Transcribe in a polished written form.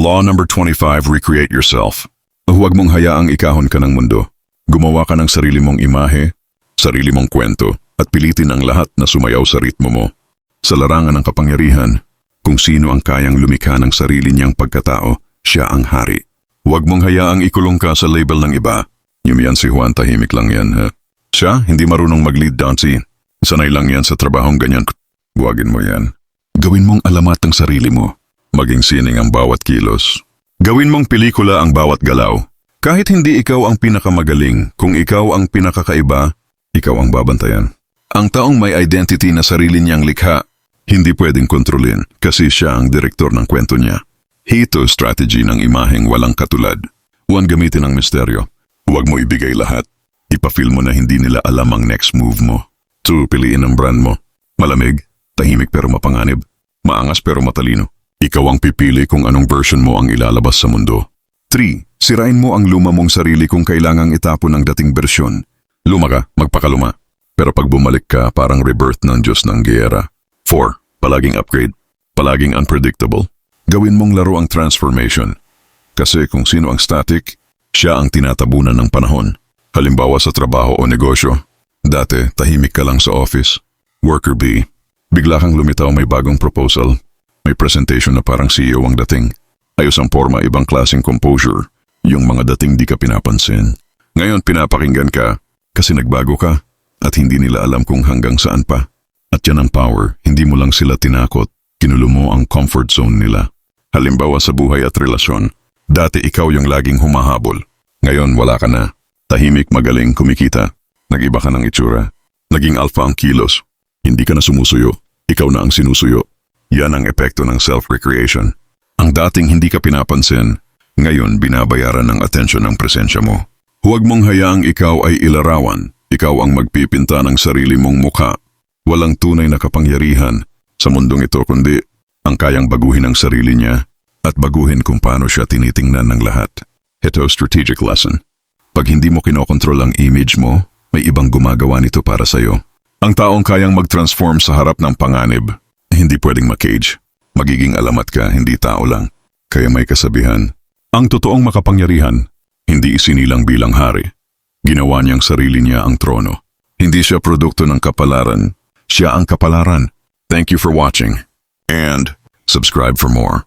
Law number 25, recreate yourself. Huwag mong hayaang ikahon ka ng mundo. Gumawa ka ng sarili mong imahe, sarili mong kwento, at pilitin ang lahat na sumayaw sa ritmo mo. Sa larangan ng kapangyarihan, kung sino ang kayang lumikha ng sarili niyang pagkatao, siya ang hari. Huwag mong hayaang ikulong ka sa label ng iba. Yan si Juan, tahimik lang yan, ha? Siya, hindi marunong mag-lead dancy. Sanay lang yan sa trabahong ganyan. Buwagin mo yan. Gawin mong alamat ang sarili mo. Maging sining ang bawat kilos. Gawin mong pelikula ang bawat galaw. Kahit hindi ikaw ang pinakamagaling, kung ikaw ang pinakakaiba, ikaw ang babantayan. Ang taong may identity na sarili niyang likha, hindi pwedeng kontrolin kasi siya ang direktor ng kwento niya. Hito strategy ng imaheng walang katulad. Huwag gamitin ang misteryo. Huwag mo ibigay lahat. Ipafeel mo na hindi nila alam ang next move mo. 2. Piliin ang brand mo. Malamig, tahimik pero mapanganib. Maangas pero matalino. Ikaw ang pipili kung anong version mo ang ilalabas sa mundo. 3. Sirain mo ang luma mong sarili kung kailangang itapon ang dating bersyon. Luma ka, magpakaluma. Pero pag bumalik ka, parang rebirth ng Diyos ng giyera. 4. Palaging upgrade. Palaging unpredictable. Gawin mong laro ang transformation. Kasi kung sino ang static, siya ang tinatabunan ng panahon. Halimbawa sa trabaho o negosyo. Dati, tahimik ka lang sa office. Worker B. Bigla kang lumitaw, may bagong proposal. May presentation na parang CEO ang dating. Ayos ang forma, ibang klaseng composure. Yung mga dating di ka pinapansin. Ngayon pinapakinggan ka kasi nagbago ka at hindi nila alam kung hanggang saan pa. At yan ang power, hindi mo lang sila tinakot, kinulo mo ang comfort zone nila. Halimbawa sa buhay at relasyon, dati ikaw yung laging humahabol. Ngayon wala ka na. Tahimik, magaling, kumikita. Nag-iba ka ng itsura. Naging alpha ang kilos. Hindi ka na sumusuyo. Ikaw na ang sinusuyo. Yan ang epekto ng self-recreation. Ang dating hindi ka pinapansin, ngayon binabayaran ng atensyon ng presensya mo. Huwag mong hayaang ikaw ay ilarawan. Ikaw ang magpipinta ng sarili mong mukha. Walang tunay na kapangyarihan sa mundong ito kundi ang kayang baguhin ang sarili niya at baguhin kung paano siya tinitingnan ng lahat. Ito strategic lesson. Pag hindi mo kinokontrol ang image mo, may ibang gumagawa nito para sa'yo. Ang taong kayang mag-transform sa harap ng panganib, hindi pwedeng makage. Magiging alamat ka, hindi tao lang. Kaya may kasabihan, ang totoong makapangyarihan, hindi isinilang bilang hari. Ginawa niyang sarili niya ang trono. Hindi siya produkto ng kapalaran, siya ang kapalaran. Thank you for watching. And subscribe for more.